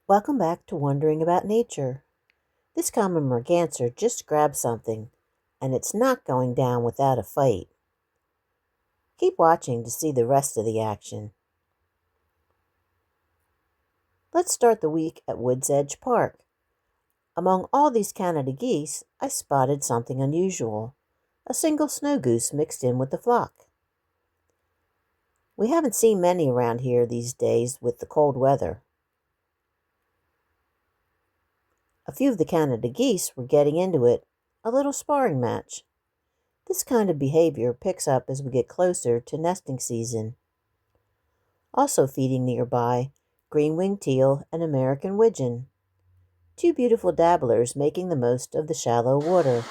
Welcome back to Wondering About Nature. This common merganser just grabbed something, and it's not going down without a fight. Keep watching to see the rest of the action. Let's start the week at Woods Edge Park. Among all these Canada geese, I spotted something unusual, a single snow goose mixed in with the flock. We haven't seen many around here these days with the cold weather. A few of the Canada geese were getting into it, a little sparring match. This kind of behavior picks up as we get closer to nesting season. Also feeding nearby, green-winged teal and American Wigeon. Two beautiful dabblers making the most of the shallow water.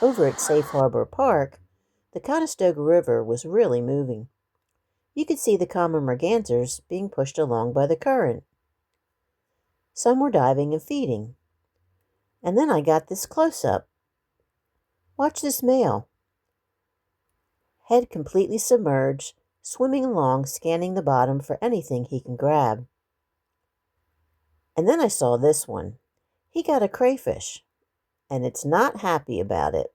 Over at Safe Harbor Park, the Conestoga River was really moving. You could see the common mergansers being pushed along by the current. Some were diving and feeding. And then I got this close-up. Watch this male. Head completely submerged, swimming along, scanning the bottom for anything he can grab. And then I saw this one. He got a crayfish, and it's not happy about it.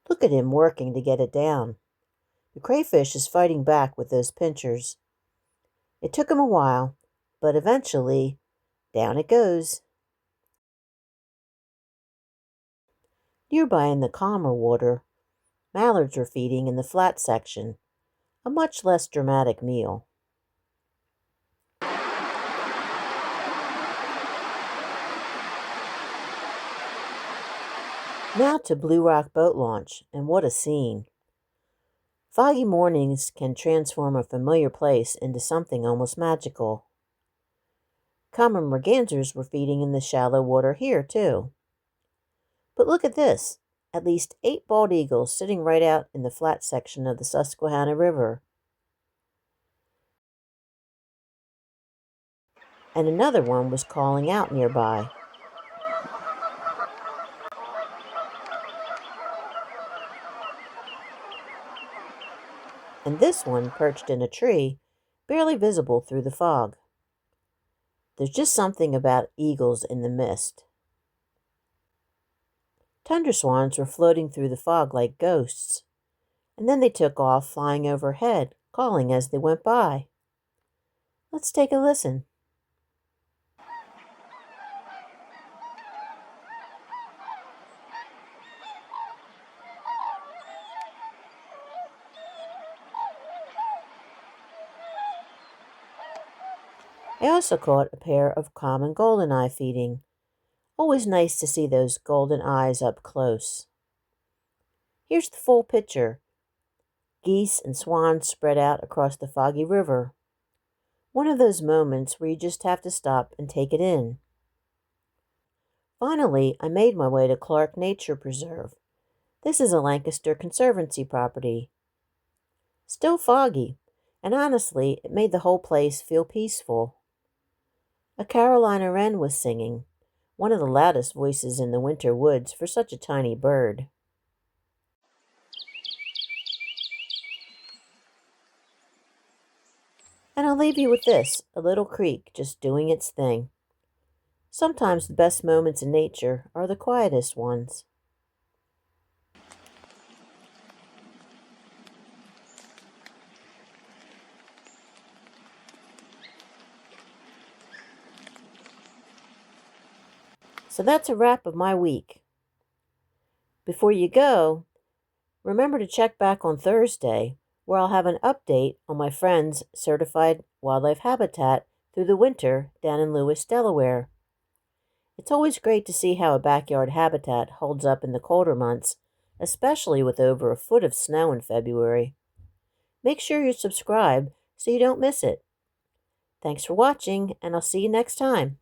Look at him working to get it down. The crayfish is fighting back with those pinchers. It took him a while, but eventually, down it goes. Nearby in the calmer water, mallards were feeding in the flat section, a much less dramatic meal. Now to Blue Rock Boat Launch, and what a scene. Foggy mornings can transform a familiar place into something almost magical. Common mergansers were feeding in the shallow water here, too. But look at this, at least 8 bald eagles sitting right out in the flat section of the Susquehanna River. And another one was calling out nearby. And this one perched in a tree, barely visible through the fog. There's just something about eagles in the mist. Tundra swans were floating through the fog like ghosts, and then they took off flying overhead, calling as they went by. Let's take a listen. I also caught a pair of common goldeneye feeding. Always nice to see those golden eyes up close. Here's the full picture. Geese and swans spread out across the Foggy River. One of those moments where you just have to stop and take it in. Finally, I made my way to Clark Nature Preserve. This is a Lancaster Conservancy property. Still foggy, and honestly, it made the whole place feel peaceful. A Carolina wren was singing, one of the loudest voices in the winter woods for such a tiny bird. And I'll leave you with this, a little creek just doing its thing. Sometimes the best moments in nature are the quietest ones. So that's a wrap of my week. Before you go, remember to check back on Thursday, where I'll have an update on my friend's certified wildlife habitat through the winter down in Lewis, Delaware. It's always great to see how a backyard habitat holds up in the colder months, especially with over a foot of snow in February. Make sure you subscribe so you don't miss it. Thanks for watching, and I'll see you next time.